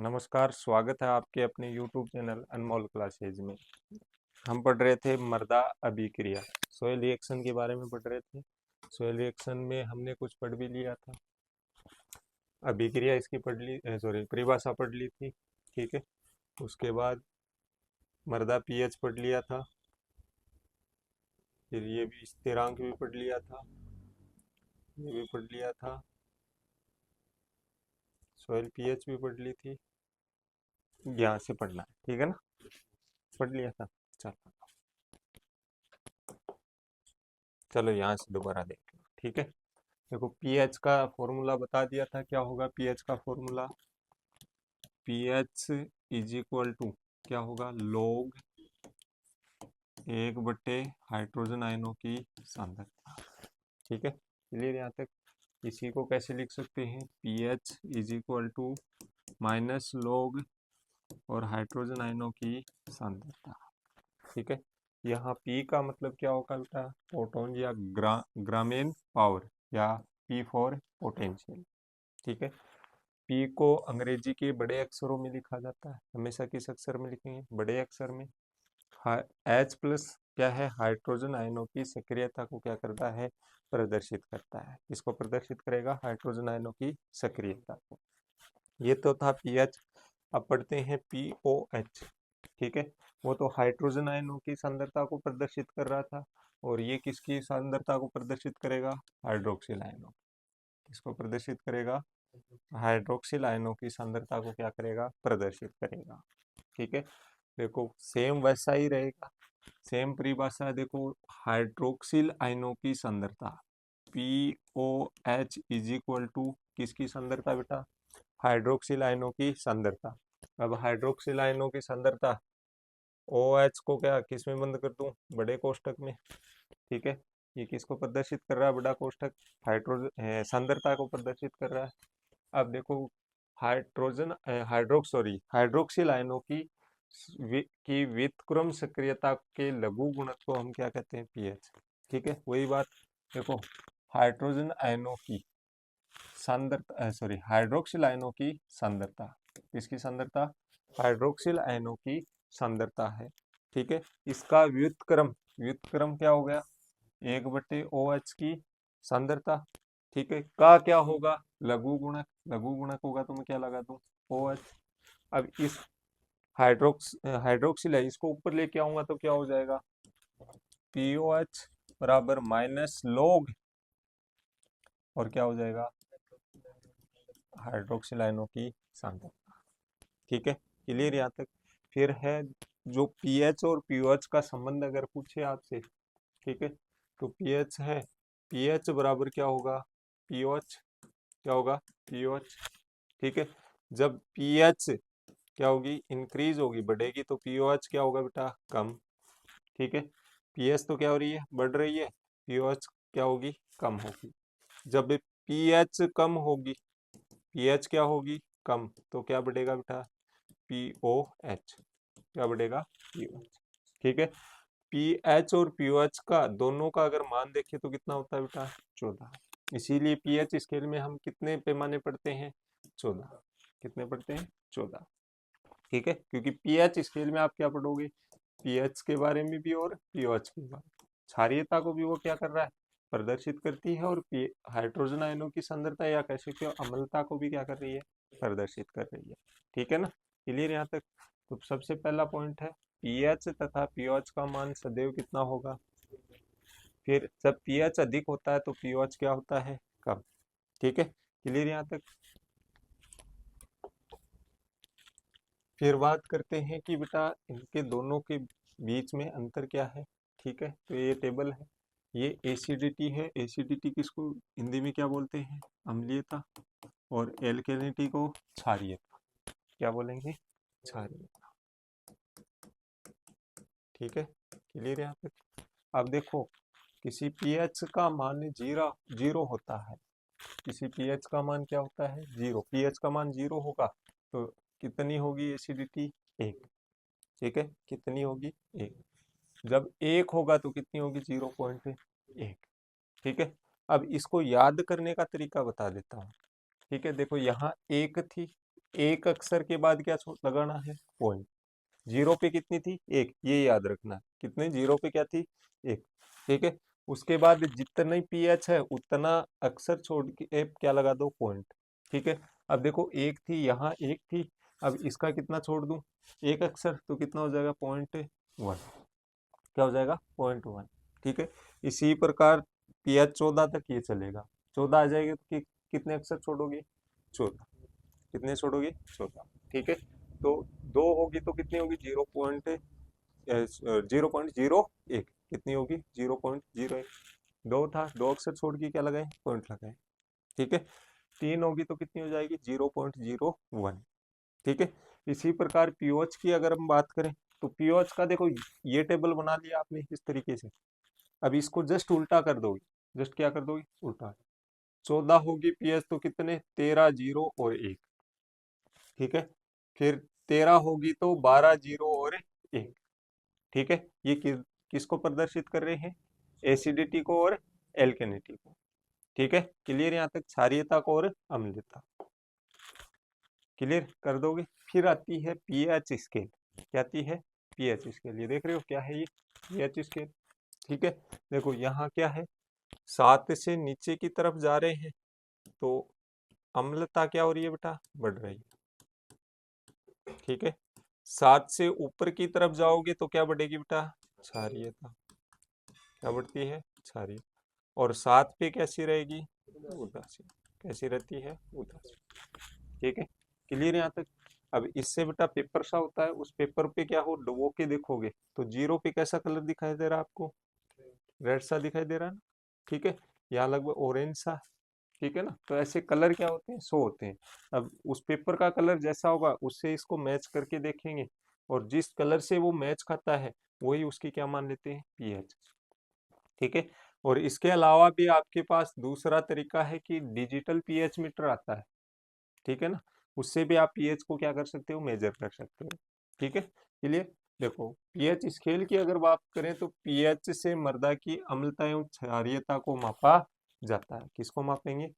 नमस्कार, स्वागत है आपके अपने YouTube चैनल अनमोल क्लासेज में। हम पढ़ रहे थे मृदा अभिक्रिया, सोयल रिएक्शन के बारे में पढ़ रहे थे। सोयल रिएक्शन में हमने कुछ पढ़ भी लिया था, अभिक्रिया इसकी पढ़ ली, परिभाषा पढ़ ली थी। ठीक है, उसके बाद मृदा पीएच पढ़ लिया था, फिर ये भी स्थिरांक भी पढ़ लिया था, ये भी पढ़ लिया था, सोयल पीएच भी पढ़ ली थी। यहाँ से पढ़ना है, ठीक है ना, पढ़ लिया था। चलो चलो यहाँ से दोबारा देख लो। ठीक है, देखो पीएच का फॉर्मूला बता दिया था, क्या होगा पीएच का formula. PH is equal to क्या होगा, लॉग 1/, हाइड्रोजन आयनों की सांद्रता। ठीक है, क्लियर यहाँ तक। इसी को कैसे लिख सकते हैं, pH is equal to minus log और हाइड्रोजन आयनों की सांद्रता। ठीक है, यहाँ P का मतलब क्या होगा बेटा, प्रोटॉन या ग्रामीण पावर, या P फॉर पोटेंशियल। ठीक है, P को अंग्रेजी के बड़े अक्षरों में लिखा जाता है, हमेशा किस अक्षर में लिखेंगे, बड़े अक्षर में। H प्लस क्या है, हाइड्रोजन आयनों की सक्रियता को क्या करता है, प्रदर्शित करता है। इसको प्रदर्शित करेगा, हाइड्रोजन आयनों की सक्रियता को। ये तो था पीएच। अब पढ़ते हैं पीओएच। ठीक है, वो तो हाइड्रोजन आयनों की सांद्रता को प्रदर्शित कर रहा था, और ये किसकी सांद्रता को प्रदर्शित करेगा, हाइड्रोक्सिल आयनों। इसको प्रदर्शित करेगा, हाइड्रोक्सिल आयनों की सांद्रता को क्या करेगा, प्रदर्शित करेगा। ठीक है, देखो सेम वैसा ही रहेगा, सेम परिभाषा। देखो हाइड्रोक्सिल आयनों की सांद्रता POH इज इक्वल टू किसकी सांद्रता बेटा, हाइड्रोक्सिल आयनों की सांद्रता। अब हाइड्रोक्सिल आयनों की सांद्रता, OH को क्या किस में बंद कर दूं, बड़े कोष्ठक में। ठीक है, ये किसको प्रदर्शित कर रहा है, बड़ा कोष्ठक, हाइड्रोजन सांद्रता को प्रदर्शित कर रहा है। अब देखो हाइड्रोक्सिल आयनों की व्युत्क्रम सक्रियता के लघु गुणक को हम क्या कहते हैं, पीएच। ठीक है, वही बात। देखो हाइड्रोजन आयनों की सांद्रता, हाइड्रोक्सिल आयनों की सांद्रता, किसकी सांद्रता, हाइड्रोक्सिल आयनों की सांद्रता है। ठीक है, इसका व्युत्क्रम क्या हो गया, 1/OH की सांद्रता। ठीक है, का क्या होगा, लघु गुणक, लघु गुणक होगा तो मैं क्या लगा दूं, OH। अब इस हाइड्रोक्सिल है, इसको ऊपर लेके आऊंगा तो क्या हो जाएगा, POH बराबर माइनस लॉग, और क्या हो जाएगा, हाइड्रोक्सिल आयनों की सांद्रता। ठीक है, क्लियर यहाँ तक। फिर है जो पीएच और पीओएच का संबंध अगर पूछे आपसे, ठीक है, तो पीएच है, पीएच बराबर क्या होगा, पीओएच, क्या होगा, पीओएच। ठीक है, जब पीएच क्या होगी, इंक्रीज होगी, बढ़ेगी, तो पीओएच क्या होगा बेटा, कम। ठीक है, पीएच तो क्या हो रही है, बढ़ रही है, पीओएच क्या होगी, कम होगी। जब पीएच कम होगी, पीएच क्या होगी, कम, तो क्या बढ़ेगा बेटा, पीओएच, क्या बढ़ेगा, पीओएच। ठीक है, पीएच और पीओएच का दोनों का अगर मान देखें तो कितना होता है बेटा, 14। इसीलिए पीएच स्केल में हम कितने पैमाने पढ़ते हैं, 14। कितने पढ़ते हैं, 14। ठीक है, क्योंकि पीएच स्केल में आप क्या पढ़ोगे, पीएच के बारे में भी और पीओएच के बारे में। क्षारीयता को भी वो क्या कर रहा है, प्रदर्शित करती है, और हाइड्रोजन आयनों की सांद्रता या कह सकते हो अम्लता को भी क्या कर रही है, प्रदर्शित कर रही है। ठीक है ना, क्लियर यहाँ तक। तो सबसे पहला पॉइंट है, पीएच तथा पीओएच का मान सदैव कितना होगा। फिर जब पीएच अधिक होता है तो पीओएच क्या होता है, कम। ठीक है, क्लियर यहाँ तक। फिर बात करते हैं कि बेटा इनके दोनों के बीच में अंतर क्या है। ठीक है, तो ये टेबल है, ये एसिडिटी है, एसिडिटी किसको हिंदी में क्या बोलते हैं, अम्लीयता, और एल्केलिनिटी को क्षारीयता, क्या बोलेंगे, क्षारीयता। ठीक है, क्लियर यहाँ तक। अब देखो किसी पीएच का मान जीरो होता है, किसी पीएच का मान क्या होता है, जीरो। पीएच का मान जीरो होगा तो कितनी होगी एसिडिटी, 1। ठीक है, कितनी होगी, 1। जब 1 होगा तो कितनी होगी, 0.1। ठीक है, अब इसको याद करने का तरीका बता देता हूँ। ठीक है, देखो यहाँ 1 थी, एक अक्षर के बाद क्या लगाना है, पॉइंट। जीरो पे कितनी थी, एक, ये याद रखना, कितने, जीरो पे क्या थी, एक। ठीक है, उसके बाद जितनी पीएच है उतना अक्षर छोड़ के क्या लगा दो, पॉइंट। ठीक है, अब देखो एक थी, यहाँ एक थी, अब इसका कितना छोड़ दूं, एक अक्षर, तो कितना हो जाएगा, 0.1, क्या हो जाएगा, 0.1। ठीक है, इसी प्रकार पीएच 14 तक ये चलेगा, 14 आ जाएगी तो कितने अक्षर छोड़ोगे, 14, कितने छोड़ोगे, 14। ठीक है, तो दो होगी तो कितनी होगी, 0.01, कितनी होगी, 0.01। दो था, दो अक्षर छोड़ के क्या लगाए, पॉइंट लगाए। ठीक है, तीन होगी तो कितनी हो जाएगी, 0.01। ठीक है, इसी प्रकार पीओएच की अगर हम बात करें तो पीओएच का देखो, ये टेबल बना लिया आपने इस तरीके से, अब इसको जस्ट उल्टा कर दोगे, जस्ट क्या कर दोगे, उल्टा। 14 होगी पीएच तो कितने, 13 जीरो और एक। ठीक है, फिर 13 होगी तो 12 जीरो और एक। ठीक है, ये किसको प्रदर्शित कर रहे हैं, एसिडिटी को और एल्केनिटी को। ठीक है, क्लियर, यहाँ तक क्षारीयता को और अम्लता, क्लियर कर दोगे। फिर आती है पीएच स्केल, क्या आती है, पीएच स्केल, ये देख रहे हो क्या है, ये पीएच स्केल। ठीक है, देखो यहाँ क्या है, 7 से नीचे की तरफ जा रहे हैं तो अम्लता क्या हो रही है बेटा, बढ़ रही है। ठीक है, 7 से ऊपर की तरफ जाओगे तो क्या बढ़ेगी बेटा, क्षारीयता, क्या बढ़ती है, क्षारीय। और 7 पे कैसी रहेगी, उदासीन, कैसी रहती है, उदासीन। ठीक है, क्लियर यहाँ तक। अब इससे बेटा पेपर सा होता है, उस पेपर पे क्या हो, डुबो के देखोगे तो जीरो पे कैसा कलर दिखाई दे रहा है आपको, रेड सा दिखाई दे रहा है ना। ठीक है, यहाँ लगभग ऑरेंज सा। ठीक है ना, तो ऐसे कलर क्या होते हैं, शो होते हैं। अब उस पेपर का कलर जैसा होगा उससे इसको मैच करके देखेंगे, और जिस कलर से वो मैच खाता है वही उसकी क्या मान लेते हैं, पीएच। ठीक है, और इसके अलावा भी आपके पास दूसरा तरीका है कि डिजिटल पीएच मीटर आता है। ठीक है ना, उससे भी आप पीएच को क्या कर सकते हो, मेजर कर सकते हो। ठीक है, क्लियर। देखो पीएच स्केल की अगर बात करें तो पीएच से मृदा की अम्लता एवं क्षारीयता को मापा जाता है, किसको मापेंगे,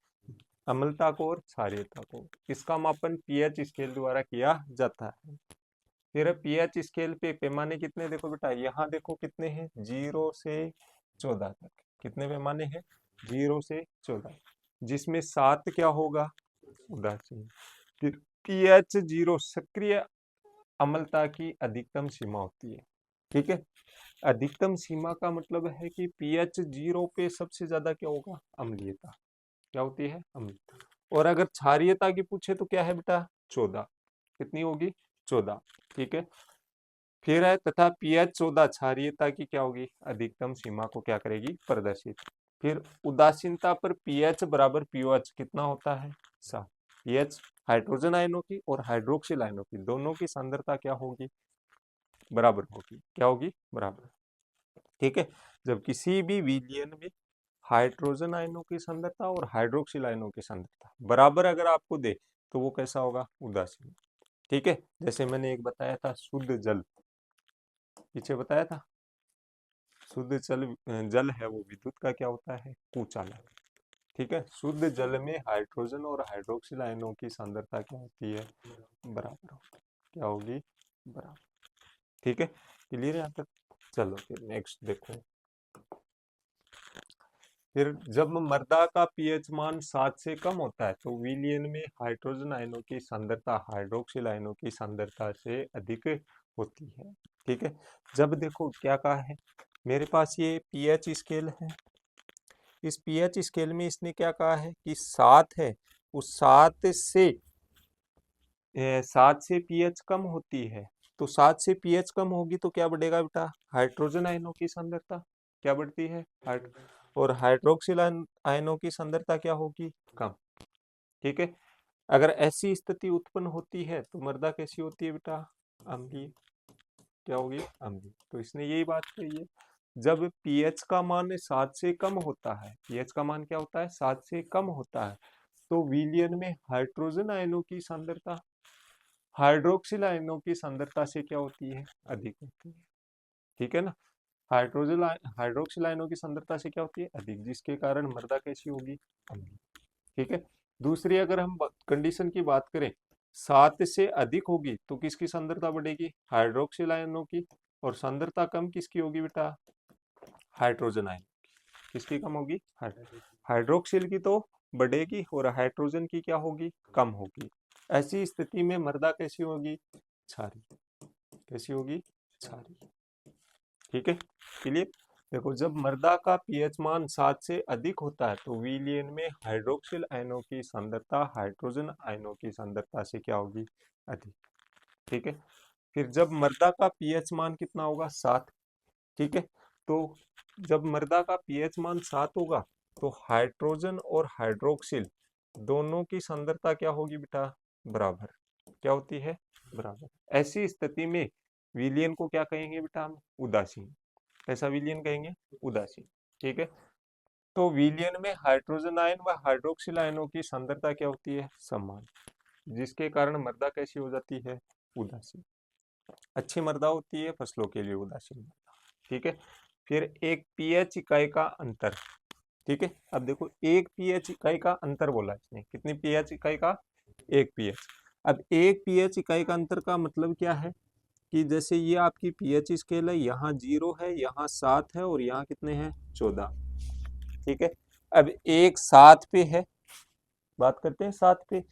अम्लता को और क्षारीयता को। इसका मापन पीएच स्केल द्वारा किया जाता है। फिर पीएच स्केल पे पैमाने कितने, देखो बेटा यहाँ देखो कितने हैं, 0 से 14 तक, कितने पैमाने हैं, 0 से 14, जिसमें 7 क्या होगा, उदासीन। फिर पीएच 0 सक्रिय अम्लता की अधिकतम सीमा होती है। ठीक है, अधिकतम सीमा का मतलब है कि पीएच 0 पे सबसे ज्यादा क्या होगा, अम्लीयता, क्या होती है, अम्लीयता। और अगर क्षारीयता की पूछे तो क्या है बेटा, 14, कितनी होगी, 14। ठीक है, फिर है तथा पीएच 14 क्षारीयता की क्या होगी, अधिकतम सीमा को क्या करेगी, प्रदर्शित। फिर उदासीनता पर पीएच बराबर पीओएच कितना होता है, 7। पीएच हाइड्रोजन आयनों की और हाइड्रोक्सिल आयनों की दोनों की सांद्रता क्या होगी, बराबर होगी, क्या होगी, बराबर। ठीक है, जब किसी भी विलयन में हाइड्रोजन आयनों की सांद्रता और हाइड्रोक्सिल आयनों की सांद्रता बराबर अगर आपको दे तो वो कैसा होगा, उदासीन। ठीक है, जैसे मैंने एक बताया था शुद्ध जल, पीछे बताया था, शुद्ध जल जल है वो विद्युत का क्या होता है, कुचालक। ठीक है, शुद्ध जल में हाइड्रोजन और हाइड्रोक्सिल आयनों की सांद्रता क्या होती है, बराबर होगी, क्या होगी, बराबर। ठीक है, क्लियर है यहाँ तक। चलो फिर नेक्स्ट देखो, फिर जब मृदा का पीएच मान 7 से कम होता है तो विलयन में हाइड्रोजन आयनों की सांद्रता हाइड्रोक्सिल आयनों की सांद्रता से अधिक होती है। ठीक है, जब देखो क्या कहा है, मेरे पास ये पीएच स्केल है, इस पीएच स्केल में इसने क्या कहा है कि 7 है, उस 7 से पीएच कम होती है, तो 7 से पीएच कम होगी तो क्या बढ़ेगा बेटा, हाइड्रोजन आयनों की सांद्रता क्या बढ़ती है, और हाइड्रोक्सिल आयनों की सांद्रता क्या होगी, कम। ठीक है, अगर ऐसी स्थिति उत्पन्न होती है तो मृदा कैसी होती है बेटा, अम्लीय, क्या होगी, अम्लीय। तो इसने यही बात कही है, जब पीएच का मान 7 से कम होता है, पीएच का मान क्या होता है, 7 से कम होता है, तो विलयन में हाइड्रोजन आयनों की सांद्रता हाइड्रोक्सिल आयनों की सांद्रता से क्या होती है, अधिक होती है। ठीक है ना, हाइड्रोक्सिल आयनों की सांद्रता से क्या होती है, अधिक, जिसके कारण मृदा कैसी होगी, अम्लीय। ठीक है, दूसरी अगर हम कंडीशन की बात करें, 7 से अधिक होगी तो किसकी सांद्रता बढ़ेगी? हाइड्रोक्सिल आयनों की। और सांद्रता कम किसकी होगी बेटा? Hydrogen ion. किसकी कम होगी? हाइड्रोक्सिल की तो बढ़ेगी और हाइड्रोजन की क्या होगी? कम होगी। ऐसी स्थिति में मृदा कैसी होगी? क्षारीय। कैसी होगी? क्षारीय। ठीक है, क्लियर? देखो, जब मृदा का पीएच मान 7 से अधिक होता है तो विलयन में हाइड्रोक्सिल आयनों की सांद्रता हाइड्रोजन आयनों की सांद्रता से क्या होगी? अधिक। ठीक है, फिर जब मृदा का पीएच मान कितना होगा? 7। ठीक है, तो जब मृदा का पीएच मान 7 होगा तो हाइड्रोजन और हाइड्रोक्सिल दोनों की सांद्रता क्या होगी बेटा? बराबर। क्या होती है? बराबर। ऐसी स्थिति में विलयन को क्या कहेंगे बेटा? हम उदासीन। कैसा विलयन कहेंगे? उदासीन। ठीक है, तो विलयन में हाइड्रोजन आयन व हाइड्रोक्सिल आयनों की सांद्रता क्या होती है? समान, जिसके कारण मृदा कैसी हो जाती है? उदासीन। अच्छी मृदा होती है, फसलों के लिए उदासीन मृदा। ठीक है, फिर एक पीएच इकाई का अंतर। ठीक है, अब देखो, एक पीएच इकाई का अंतर बोला इसने। कितनी पीएच इकाई का? एक पीएच। अब एक पीएच इकाई का अंतर का मतलब क्या है कि जैसे ये आपकी पीएच स्केल है, यहाँ 0 है, यहाँ 7 है और यहाँ कितने हैं? 14। ठीक है, अब एक 7 पे है, बात करते हैं 7 पे।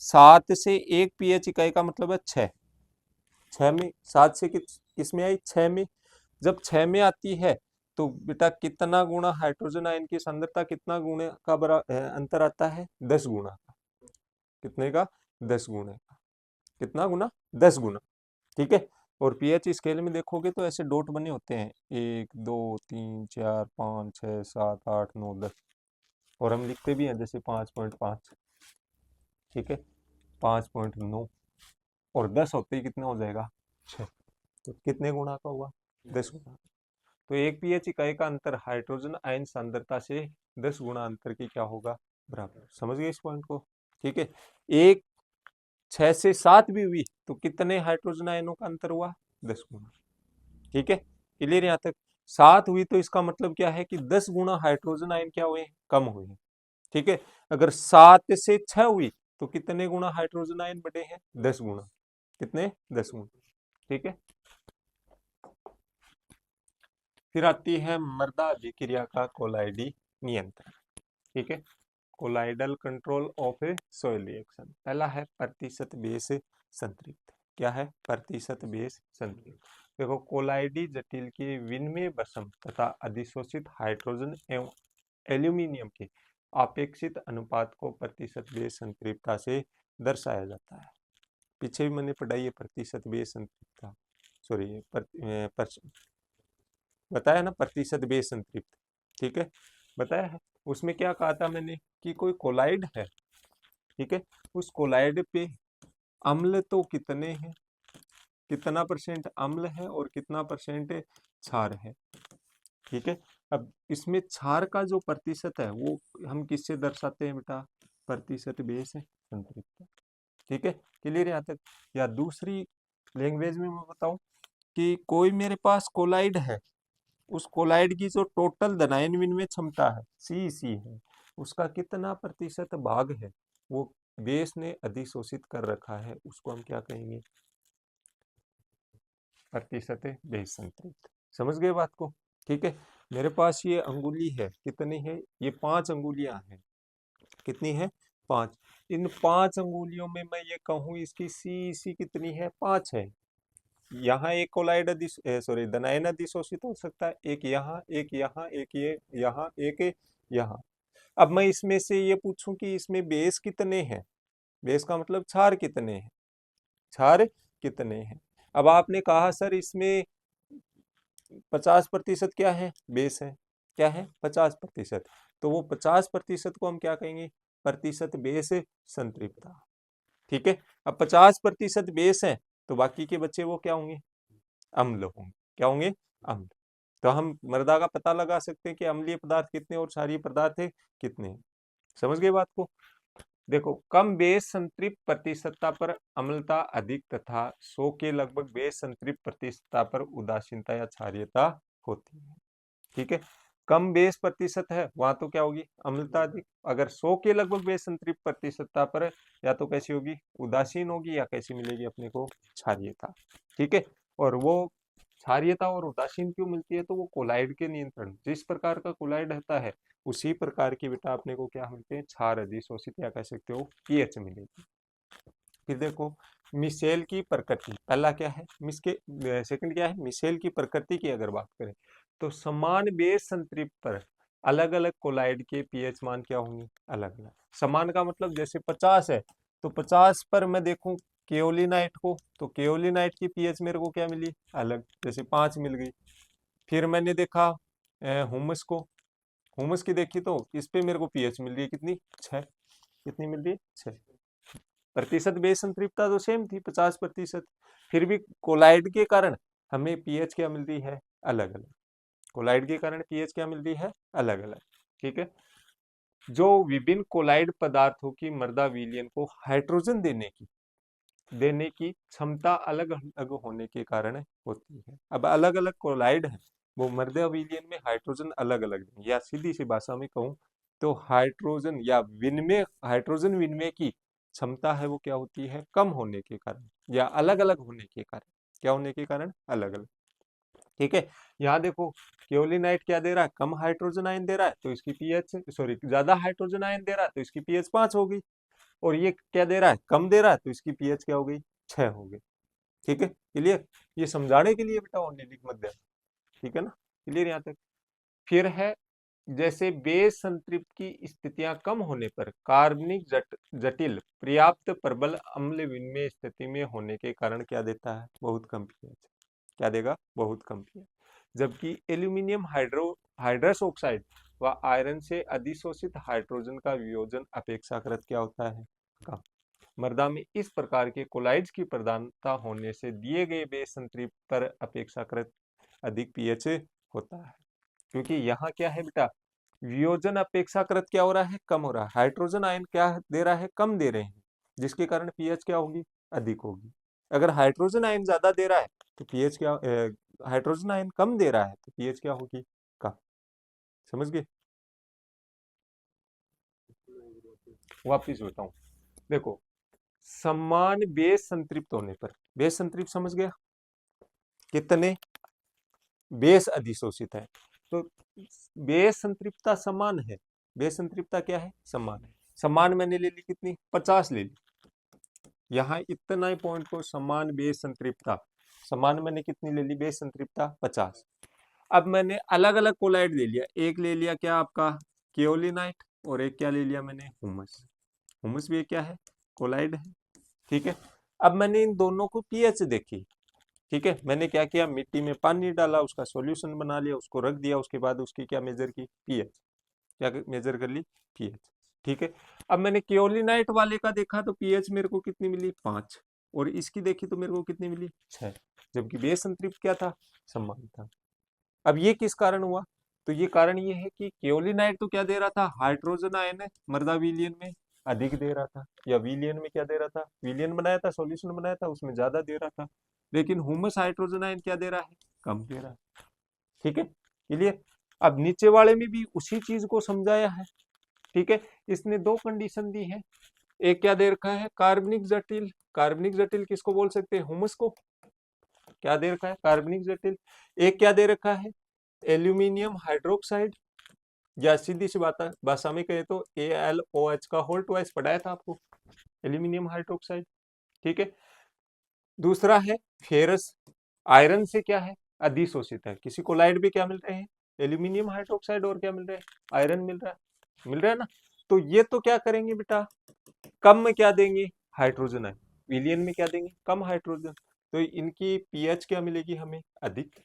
7 से एक पीएच इकाई का मतलब है 6। 6 में 7 से किस में आई? 6 में। जब 6 में आती है तो बेटा कितना गुना हाइड्रोजन आयन की सांद्रता, कितना गुणे का अंतर आता है? 10 गुना का। कितने का? 10 गुणे का। कितना गुना? 10 गुना। ठीक है, और पीएच स्केल में देखोगे तो ऐसे डॉट बने होते हैं, 1 2 3 4 5 6 7 8 9 10। और हम लिखते भी हैं जैसे 5.5। ठीक है, 5.9। और 10 होते ही कितना हो जाएगा? 6। तो कितने गुना का हुआ? 10 गुना। तो एक पीएच इकाई का अंतर हाइड्रोजन आयन सांद्रता से 10 गुना अंतर की क्या होगा? बराबर। समझ गए इस पॉइंट को? ठीक है, एक 6 से 7 भी हुई तो कितने हाइड्रोजन आयनों का अंतर हुआ? 10 गुना। ठीक है, क्लियर यहाँ तक? 7 हुई तो इसका मतलब क्या है कि 10 गुना हाइड्रोजन आयन क्या हुए? कम हुए। ठीक है, अगर 7 से 6 हुई तो कितने गुना हाइड्रोजन आयन बढ़े हैं? 10 गुना। कितने? 10 गुना। ठीक है, फिर आती है मृदा अभिक्रिया का कोलाइडी नियंत्रण। ठीक है, colloidal control of A soil reaction. पहला है प्रतिशत बेस संतृप्त। क्या है? प्रतिशत बेस संतृप्त। देखो, कोलाइडी जटिल के विनिमय विषम तथा अधिशोषित हाइड्रोजन एवं एल्यूमिनियम के अपेक्षित अनुपात को प्रतिशत बेस संतृप्तता से दर्शाया जाता है। पीछे भी मैंने पढ़ाई है प्रतिशत बेस संतृप्तता, सॉरी बताया ना, प्रतिशत बेस संतृप्त। ठीक है, बताया है। उसमें क्या कहा था मैंने कि कोई कोलाइड है। ठीक है, उस कोलाइड पे अम्ल तो कितने हैं, कितना परसेंट अम्ल है और कितना परसेंट क्षार है। ठीक है, अब इसमें क्षार का जो प्रतिशत है वो हम किससे दर्शाते हैं बेटा? प्रतिशत बेस संतृप्त। ठीक है, क्लियर यहाँ तक? या दूसरी लैंग्वेज में मैं बताऊं कि कोई मेरे पास कोलाइड है, उस कोलाइड की जो टोटल धनायन विनिमय क्षमता है सी है, उसका कितना प्रतिशत भाग है वो बेस ने अधिशोषित कर रखा है, उसको हम क्या कहेंगे? प्रतिशत बेस संतृप्त। समझ गए बात को? ठीक है, मेरे पास ये अंगुली है, कितनी है? ये 5 अंगुलियां हैं। कितनी है? 5। इन 5 अंगुलियों में मैं ये कहूँ इसकी सी कितनी है? 5 है। यहाँ एक कोलाइड सॉरी धनायन अधिशोषित हो सकता है, एक यहाँ, एक यहाँ, एक ये यहाँ, एक यहाँ। अब मैं इसमें से ये पूछूं कि इसमें बेस कितने हैं? बेस का मतलब क्षार कितने हैं? क्षार कितने हैं? अब आपने कहा सर इसमें 50% क्या है? बेस है। क्या है? 50%। तो वो 50% को हम क्या कहेंगे? प्रतिशत बेस संतृप्तता। ठीक है, अब 50% बेस है तो बाकी के बच्चे वो क्या होंगे? अम्ल होंगे। क्या होंगे? अम्ल। तो हम मृदा का पता लगा सकते हैं कि अम्लीय पदार्थ कितने और क्षारीय पदार्थ है कितने। समझ गए बात को? देखो, कम बेस संतृप्त प्रतिशतता पर अम्लता अधिक तथा 100 के लगभग बेस संतृप्त प्रतिशतता पर उदासीनता या क्षारीयता होती है। ठीक है, कम बेस प्रतिशत है वहां तो क्या होगी, अम्लता अधिक। अगर 100 के लगभग बेस संतृप्त प्रतिशतता पर है, या तो कैसी होगी, उदासीन होगी, या कैसी मिलेगी अपने को, क्षारीयता। ठीक है, और वो क्षारीयता और उदासीन क्यों मिलती है, तो वो कोलाइड के नियंत्रण, जिस प्रकार का कोलाइड रहता है उसी प्रकार की बेटा अपने को क्या मिलते हैं, क्षार अधिशोषित, या कह सकते हो पीएच मिलेगी। फिर देखो मिशेल की प्रकृति, पहला क्या है मिसके, सेकंड क्या है मिशेल की प्रकृति की अगर बात करें तो समान बेस संतृप्त पर अलग अलग कोलाइड के पीएच मान क्या होंगे, अलग अलग। समान का मतलब जैसे 50 है तो 50 पर मैं देखूं केओलिनाइट को, तो केओलिनाइट की पीएच मेरे को क्या मिली, अलग, जैसे 5 मिल गई। फिर मैंने देखा हुमस को, हुमस की देखी तो इस पे मेरे को पीएच मिल रही है कितनी, 6। कितनी मिल रही है, 6। प्रतिशत बेस संतृप्तता तो सेम थी 50%, फिर भी कोलाइड के कारण हमें पीएच क्या मिल रही है, अलग अलग। कोलाइड के कारण पीएच क्या मिल रही है, अलग अलग। ठीक है, जो विभिन्न कोलाइड पदार्थों की मृदा विलयन को हाइड्रोजन देने की क्षमता अलग अलग होने के कारण होती है। अब अलग अलग कोलाइड है, वो मृदा विलयन में हाइड्रोजन अलग अलग, या सीधी सी भाषा में कहूं तो हाइड्रोजन या विनिमय, हाइड्रोजन विनिमय की क्षमता है वो क्या होती है, कम होने के कारण, या अलग अलग होने के कारण, क्या होने के कारण, अलग अलग। ठीक है, यहाँ देखो केओलिनाइट क्या दे रहा है, कम हाइड्रोजन आयन दे रहा है तो इसकी पीएच, सॉरी ज्यादा हाइड्रोजन आयन दे रहा है तो इसकी पीएच 5 होगी। और ये क्या दे रहा है, कम दे रहा है तो इसकी पीएच क्या हो गई, 6 हो गई। ठीक है, क्लियर, ये समझाने के लिए बेटा ओनली लिख मत देना। ठीक है ना, क्लियर यहाँ तक। फिर है जैसे बेस संतृप्त की स्थितियां कम होने पर कार्बनिक जटिल पर्याप्त प्रबल अम्ल विनिमय स्थिति में होने के कारण क्या देता है, बहुत कम पीएच। क्या देगा, बहुत कम पीएच। जबकि एल्यूमिनियम हाइड्रस ऑक्साइड व आयरन से अधिशोषित हाइड्रोजन का वियोजन अपेक्षाकृत क्या होता है, कम। मृदा में इस प्रकार के कोलाइड्स की प्रधानता होने से दिए गए बेस संतृप्त पर अपेक्षाकृत अधिक पीएच होता है। क्योंकि यहाँ क्या है बेटा, वियोजन अपेक्षाकृत क्या हो रहा है, कम हो रहा है। हाइड्रोजन आयन क्या दे रहा है, कम दे रहे हैं, जिसके कारण पीएच क्या होगी, अधिक होगी। अगर हाइड्रोजन आयन ज्यादा दे रहा है तो पीएच क्या, हाइड्रोजन आयन कम दे रहा है तो पीएच क्या होगी, कम। समझ गए, वापिस बताऊं, देखो समान बेस संतृप्त होने पर, बेस संतृप्त समझ गया, कितने बेस अधिशोषित है, तो बेस संतृप्तता समान है, बेस संतृप्तता क्या है, समान है। समान मैंने ले ली कितनी, 50 ले ली। यहाँ इतना ही पॉइंट को, समान बेस संतृप्तता, समान मैंने कितनी ले ली, बेस संतृप्तता 50। अब मैंने अलग अलग कोलाइड ले लिया, एक ले लिया क्या आपका केओलिनाइट, और एक क्या ले लिया मैंने, हुमस। हुमस भी एक क्या है, कोलाइड है। ठीक है, अब मैंने इन दोनों को पीएच देखी। ठीक है, मैंने क्या किया, मिट्टी में पानी डाला, उसका सॉल्यूशन बना लिया, उसको रख दिया, उसके बाद उसकी क्या मेजर की, पीएच। क्या मेजर कर ली, पीएच। ठीक है, अब मैंने केओलिनाइट वाले का देखा तो पीएच मेरे को कितनी मिली, 5। और इसकी देखी तो मेरे को कितनी मिली, 6। जबकि बेस संतृप्त क्या था, समान था। अब ये किस कारण हुआ, तो ये कारण ये है कि केओलिनाइट तो क्या दे रहा था, हाइड्रोजन आयन मृदा विलयन में अधिक दे रहा था, या विलयन में क्या दे रहा था, विलयन बनाया था, सॉल्यूशन बनाया था, उसमें ज्यादा दे रहा था। लेकिन हुमस हाइड्रोजन आयन क्या दे रहा है, कम दे रहा है। ठीक है, क्लियर। अब नीचे वाले में भी उसी चीज को समझाया है। ठीक है, इसने दो कंडीशन दी है, एक क्या दे रखा है, कार्बनिक जटिल, कार्बनिक जटिल किसको बोल सकते हैं, हुमस को। क्या दे रखा है, कार्बनिक जटिल। एक क्या दे रखा है, एल्यूमिनियम हाइड्रोक्साइड, या सीधी सी बात भाषा में कहे तो AlOH का होल ट्वाइस पढ़ाया था आपको, एल्यूमिनियम हाइड्रोक्साइड। ठीक है, दूसरा है फेरस, आयरन से क्या है, अधिशोषित है। किसी कोलाइड भी क्या मिल रहे हैं, एल्यूमिनियम हाइड्रोक्साइड, और क्या मिल रहा है, आयरन मिल रहा है, मिल रहा है ना। तो ये तो क्या करेंगे बेटा, कम में क्या देंगे, हाइड्रोजन है, विलियन में क्या देंगे, कम हाइड्रोजन। तो इनकी पीएच क्या मिलेगी हमें, अधिक।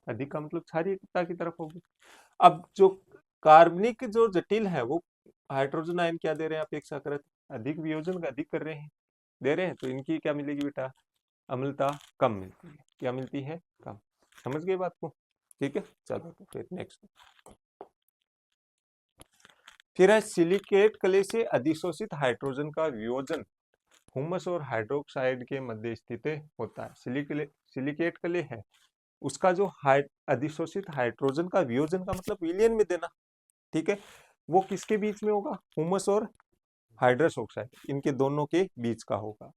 अधिक का मतलब क्षारीयता की तरफ होगी। अब जो कार्बनिक जो जटिल है वो हाइड्रोजन आयन क्या दे रहे हैं, अपेक्षाकृत अधिक, वियोजन का अधिक कर रहे हैं, दे रहे हैं, तो इनकी क्या मिलेगी बेटा, अम्लता कम मिलती है। क्या मिलती है, कम। समझ गए बात को। ठीक है, चलो तो फिर नेक्स्ट। फिर है सिलिकेट कले से अधिशोषित हाइड्रोजन का वियोजन हुमस और हाइड्रोक्साइड के मध्य स्थित होता है। सिलिकेट कले है, उसका जो अधिशोषित हाइड्रोजन का वियोजन का मतलब विलयन में देना, ठीक है, वो किसके बीच में होगा, हुमस और हाइड्रस ऑक्साइड, इनके दोनों के बीच का होगा।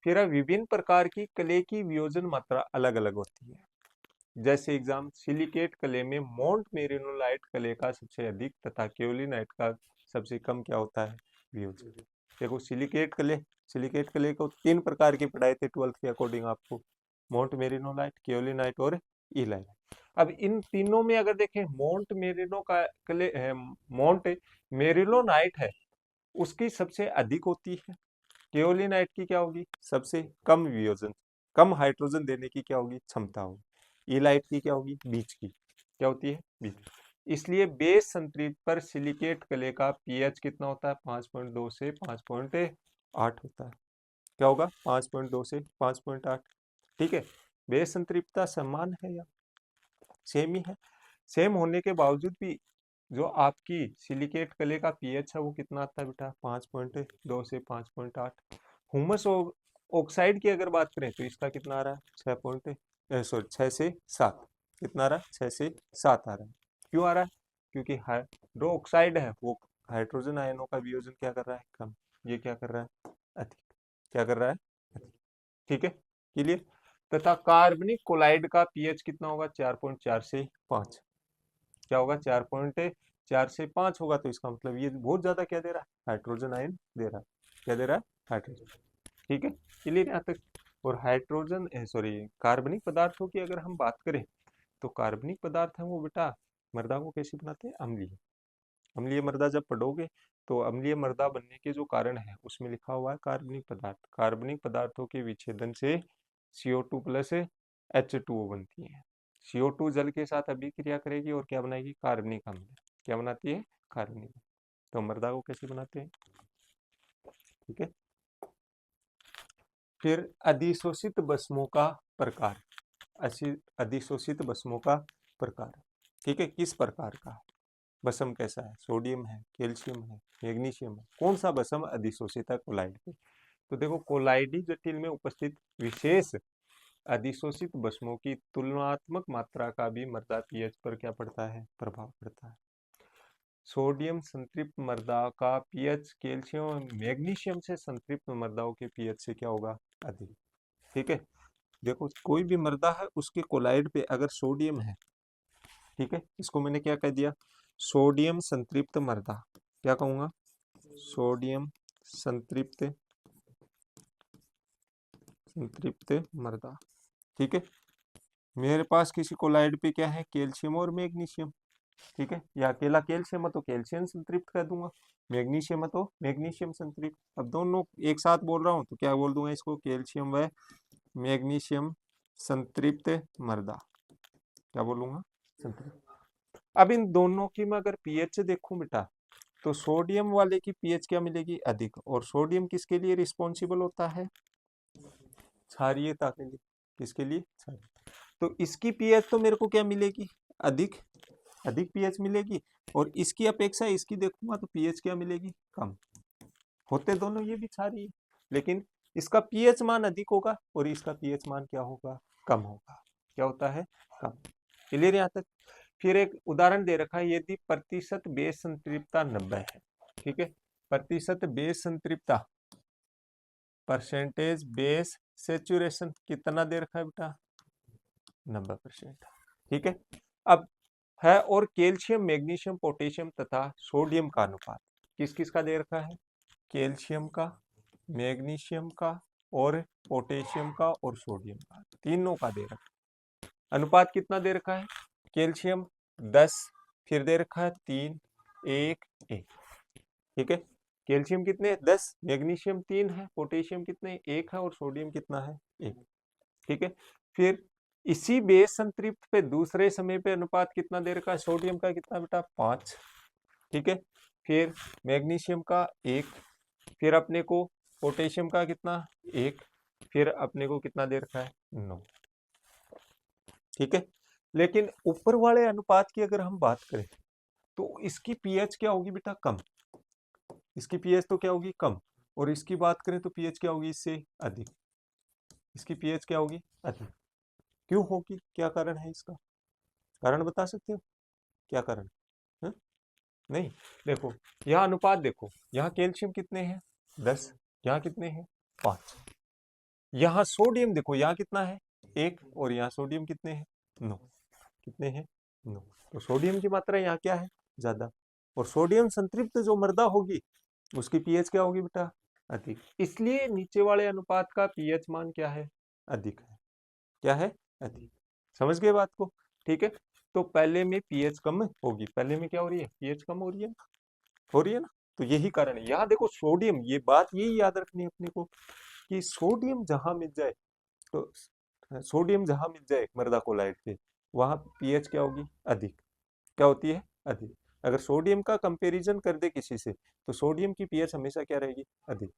फिर विभिन्न प्रकार की क्ले की वियोजन मात्रा अलग अलग होती है। जैसे एग्जाम, सिलिकेट क्ले में मोंट मेरिनोलाइट क्ले का सबसे अधिक तथा केओलिनाइट का सबसे कम क्या होता है, वियोजन। देखो सिलिकेट क्ले को 3 प्रकार की पढ़ाए थे 12th के अकॉर्डिंग आपको, मोंट मेरिनोलाइट, केओलिनाइट और इलाइट। अब इन तीनों में अगर देखें, मोंट मेरिनो का क्ले है, मोंट मेरिनोलाइट है, उसकी सबसे अधिक होती है। केओलिनाइट की क्या होगी, सबसे कम वियोजन, कम हाइड्रोजन देने की क्या होगी, क्षमता होगी। इलाइट की क्या होगी, बीच की, क्या होती है, बीच। इसलिए बेस संतृप्त पर सिलिकेट क्ले का पीएच कितना होता है, 5.2 से 5.8 होता है। क्या होगा, 5.2 से 5.8, ठीक है। बेस संतृप्तता समान है या सेम ही है। सेम होने के बावजूद भी जो आपकी सिलिकेट क्ले का पीएच है वो कितना आता है बेटा, 5.2 से 5.8। हुमस ऑक्साइड की अगर बात करें तो इसका कितना आ रहा है, 6 से 7। कितना आ रहा है, 6 से 7 आ रहा है। क्यों आ रहा है, क्योंकि हाइड्रो ऑक्साइड है वो हाइड्रोजन आयनों का वियोजन क्या कर रहा है, कम। ये क्या कर रहा है, अधिक। क्या कर रहा है, अधिक, ठीक है, क्लियर। तथा कार्बनिक क्लोराइड का पीएच कितना होगा, 4.4 से 5। क्या होगा, 4.4 से 5 होगा, तो इसका मतलब ये बहुत ज्यादा क्या दे रहा है, हाइड्रोजन आयन दे रहा है। क्या दे रहा है, हाइड्रोजन, ठीक है, क्लियर यहाँ तक। और हाइड्रोजन सॉरी कार्बनिक पदार्थों की अगर हम बात करें तो कार्बनिक पदार्थ है वो बेटा मृदा को कैसे बनाते हैं, अम्लीय। अम्लीय मृदा जब पढ़ोगे तो अम्लीय मृदा बनने के जो कारण है उसमें लिखा हुआ है कार्बनिक पदार्थ। कार्बनिक पदार्थों के विच्छेदन से CO2 प्लस H2O बनती है। CO2 जल के साथ अभिक्रिया करेगी और क्या बनाएगी, कार्बनिक अम्ल। क्या बनाती है, कार्बनिक। तो मृदा को कैसे बनाते हैं, ठीक है। फिर अधिशोषित भस्मों का प्रकार, अधिशोषित भस्मों का प्रकार, ठीक है, किस प्रकार का भस्म कैसा है, सोडियम है, कैल्शियम है, मैग्नीशियम है, कौन सा भस्म अधिशोषित है कोलाइड पे। तो देखो कोलाइडी जटिल में उपस्थित विशेष अधिशोषित भस्मों की तुलनात्मक मात्रा का भी मृदा पीएच पर क्या पड़ता है, प्रभाव पड़ता है। सोडियम संतृप्त मृदा का पीएच कैल्शियम और मैग्नीशियम से संतृप्त मृदाओं के पीएच से क्या होगा, अधिक, ठीक है। देखो कोई भी मृदा है उसके कोलाइड पे अगर सोडियम है, ठीक है, इसको मैंने क्या कह दिया, सोडियम संतृप्त मृदा, क्या कहूंगा, सोडियम संतृप्त संतृप्त मृदा, ठीक है। मेरे पास किसी कोलाइड पे क्या है, कैल्शियम और मैग्नीशियम, ठीक है। या अकेला कैल्शियम है तो कैल्शियम संतृप्त कर दूंगा, मैग्नीशियम है तो मैग्नीशियम संतृप्त। अब दोनों एक साथ बोल रहा हूँ तो क्या बोल दूंगा इसको, कैल्शियम व मैग्नीशियम संतृप्त मृदा, क्या बोलूंगा, संतृप्त। अब इन दोनों की मैं अगर पीएच देखूं बेटा तो सोडियम वाले की पीएच क्या मिलेगी, अधिक। और सोडियम किसके लिए रिस्पॉन्सिबल होता है, क्षारीयता के लिए। किसके लिए, क्षारीय। तो इसकी पीएच तो मेरे को क्या मिलेगी, अधिक, अधिक पीएच मिलेगी। और इसकी अपेक्षा इसकी देखूंगा तो पीएच क्या मिलेगी, कम। होते दोनों ये भी क्षारीय, लेकिन इसका पीएच मान अधिक होगा और इसका पीएच मान क्या होगा, कम होगा। क्या होता है, कम। क्लियर यहाँ तक। फिर एक उदाहरण दे रखा है, यदि प्रतिशत बेस संतृप्तता 90 है, ठीक है, प्रतिशत बेस संतृप्तता, परसेंटेज बेस सेचुरेशन कितना दे रखा है बेटा, 90%, ठीक है। अब है और कैल्शियम मैग्नीशियम पोटेशियम तथा सोडियम का अनुपात किस किस का दे रखा है, कैल्शियम का, मैग्नीशियम का और पोटेशियम का और सोडियम का, तीनों का दे रखा है। अनुपात कितना दे रखा है, कैल्शियम 10, फिर दे रखा है 3, 1, 1, ठीक है। कैल्शियम कितने 10, मैग्नीशियम 3 है, पोटेशियम कितने 1 है और सोडियम कितना है 1, ठीक है। फिर इसी बेस संतृप्त पे दूसरे समय पे अनुपात कितना दे रखा है, सोडियम का कितना बेटा 5, ठीक है। फिर मैग्नीशियम का 1, फिर अपने को पोटेशियम का कितना 1, फिर अपने को कितना दे रखा है 9, ठीक है। लेकिन ऊपर वाले अनुपात की अगर हम बात करें तो इसकी पीएच क्या होगी बेटा, कम। इसकी पीएच तो क्या होगी, कम। और इसकी बात करें तो पीएच क्या होगी, इससे अधिक। इसकी पीएच क्या होगी, अधिक। क्यों होगी, क्या कारण है इसका, कारण बता सकते हो, क्या कारण है? नहीं, देखो यहाँ अनुपात देखो, यहाँ कैल्शियम कितने हैं 10, यहाँ कितने हैं 5, यहाँ सोडियम देखो यहाँ कितना है 1, और यहाँ सोडियम कितने हैं 9, कितने हैं 9, तो सोडियम की मात्रा यहाँ क्या है ज्यादा, और सोडियम संतृप्त जो मृदा होगी उसकी पीएच क्या होगी बेटा, अधिक, इसलिए नीचे वाले अनुपात का पीएच मान क्या है, अधिक है, क्या है, अधिक, समझ गए बात को, ठीक है। तो पहले में पीएच कम होगी, पहले में क्या हो रही है, पीएच कम हो रही है, हो रही है ना, तो यही कारण है, यहाँ देखो सोडियम, ये बात यही याद रखनी है अपने को कि सोडियम जहां मिल जाए, तो सोडियम जहां मिल जाए मृदा कोलाइड पे, वहां पीएच क्या होगी, अधिक, क्या होती है, अधिक, अगर सोडियम का कंपैरिजन कर दे किसी से तो सोडियम की पीएच हमेशा क्या रहेगी, अधिक,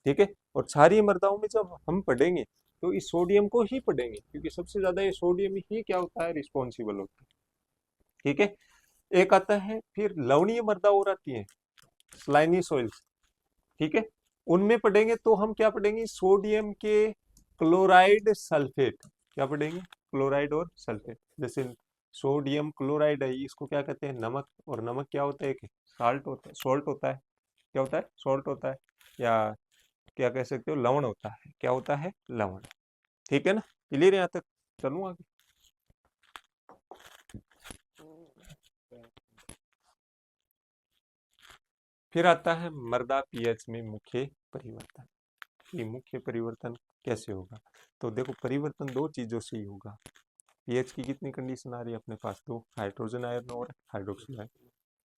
ठीक है। और क्षारीय मृदाओं में जब हम पढ़ेंगे तो इस सोडियम को ही पढ़ेंगे, क्योंकि सबसे ज्यादा ये सोडियम ही क्या होता है, रिस्पॉन्सिबल होता है, ठीक है। एक आता है फिर लवणीय मृदा और आती है, स्लाइनी सॉइल्स, ठीक है, उनमें पढ़ेंगे तो हम क्या पढ़ेंगे, सोडियम के क्लोराइड सल्फेट, क्या पढ़ेंगे, क्लोराइड और सल्फेट, जैसे सोडियम क्लोराइड है, इसको क्या कहते हैं, नमक, और नमक क्या होता है, साल्ट होता है, सॉल्ट होता है, क्या होता है, सॉल्ट होता है, या क्या कह सकते हो, लवण होता है, क्या होता है, लवण, ठीक है ना, क्लियर यहाँ तक, चलूँ आगे। फिर आता है मृदा पीएच में मुख्य परिवर्तन, ये मुख्य परिवर्तन कैसे होगा, तो देखो परिवर्तन दो चीजों से ही होगा, पीएच की कितनी कंडीशन आ रही है अपने पास, दो, हाइड्रोजन आयन और हाइड्रोक्सी आयन,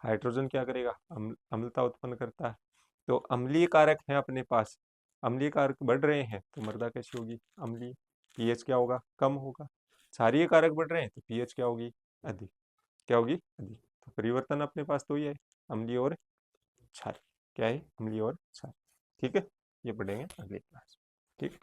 हाइड्रोजन क्या करेगा, अम्लता उत्पन्न करता है, तो अम्लीय कारक है अपने पास, अम्लीय कारक बढ़ रहे हैं तो मृदा कैसी होगी, अम्लीय, पीएच क्या होगा, कम होगा, क्षारीय कारक बढ़ रहे हैं तो पीएच क्या होगी, अधिक, क्या होगी, अधिक, तो परिवर्तन अपने पास तो ही है, अम्लीय और क्षारीय, क्या है, अम्लीय और क्षारीय, ठीक है, ये पढ़ेंगे अगले क्लास, ठीक।